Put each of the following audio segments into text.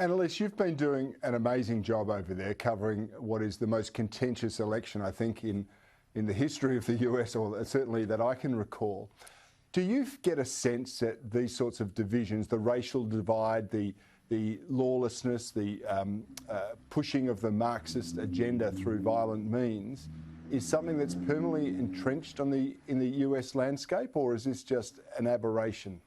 Annelise, you've been doing an amazing job over there covering what is the most contentious election, I think, in the history of the US, or certainly that I can recall. Do you get a sense that these sorts of divisions, the racial divide, the lawlessness, the pushing of the Marxist agenda through violent means, is something that's permanently entrenched in the US landscape, or is this just an aberration?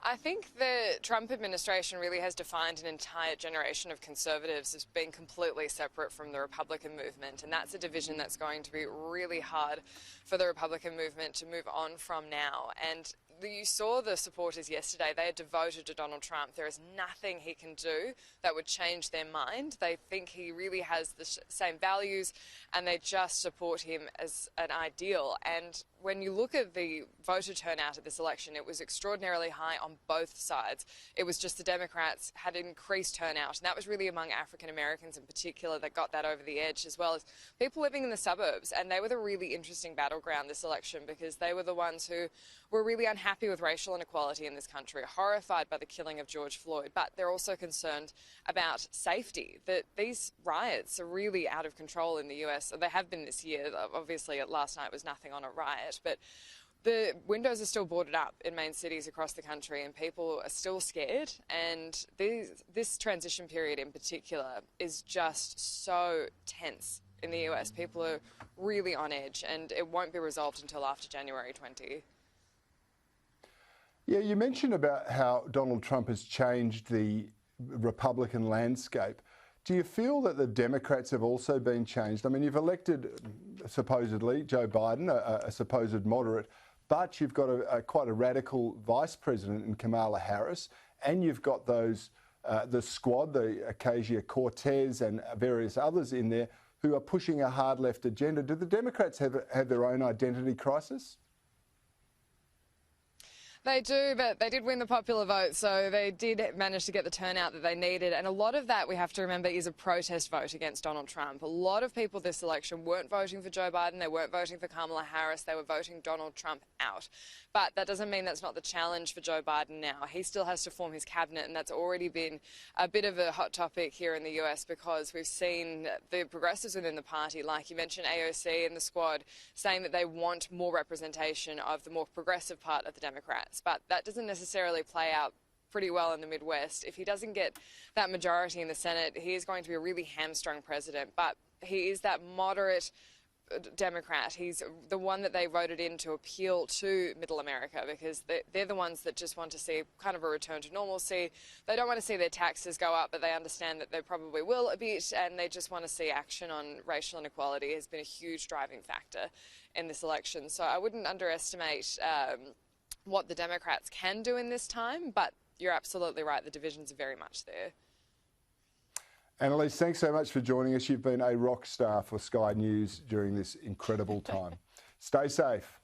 I think the Trump administration really has defined an entire generation of conservatives as being completely separate from the Republican movement, and that's a division that's going to be really hard for the Republican movement to move on from now. And you saw the supporters yesterday. They are devoted to Donald Trump. There is nothing he can do that would change their mind. They think he really has the same values, and they just support him as an ideal. And when you look at the voter turnout at this election, it was extraordinarily high on both sides. It was just the Democrats had increased turnout, and that was really among African Americans in particular that got that over the edge, as well as people living in the suburbs. And they were the really interesting battleground this election, because they were the ones who were really unhappy with racial inequality in this country, horrified by the killing of George Floyd, but they're also concerned about safety, that these riots are really out of control in the US. They have been this year. Obviously, last night was nothing on a riot, but the windows are still boarded up in main cities across the country, and people are still scared. And this transition period in particular is just so tense in the US. People are really on edge, and it won't be resolved until after January 20. Yeah, you mentioned about how Donald Trump has changed the Republican landscape. Do you feel that the Democrats have also been changed? I mean, you've elected, supposedly, Joe Biden, a supposed moderate, but you've got quite a radical vice president in Kamala Harris, and you've got those, the squad, the Ocasio-Cortez and various others in there who are pushing a hard left agenda. Do the Democrats have their own identity crisis? They do, but they did win the popular vote, so they did manage to get the turnout that they needed. And a lot of that, we have to remember, is a protest vote against Donald Trump. A lot of people this election weren't voting for Joe Biden, they weren't voting for Kamala Harris, they were voting Donald Trump out. But that doesn't mean that's not the challenge for Joe Biden now. He still has to form his cabinet, and that's already been a bit of a hot topic here in the US, because we've seen the progressives within the party, like you mentioned AOC and the squad, saying that they want more representation of the more progressive part of the Democrats. But that doesn't necessarily play out pretty well in the Midwest. If he doesn't get that majority in the Senate, he is going to be a really hamstrung president. But he is that moderate Democrat. He's the one that they voted in to appeal to middle America, because they're the ones that just want to see kind of a return to normalcy. They don't want to see their taxes go up, but they understand that they probably will a bit, and they just want to see action on racial inequality. It has been a huge driving factor in this election. So I wouldn't underestimate what the Democrats can do in this time, but you're absolutely right, the divisions are very much there. Annelise, thanks so much for joining us. You've been a rock star for Sky News during this incredible time. Stay safe.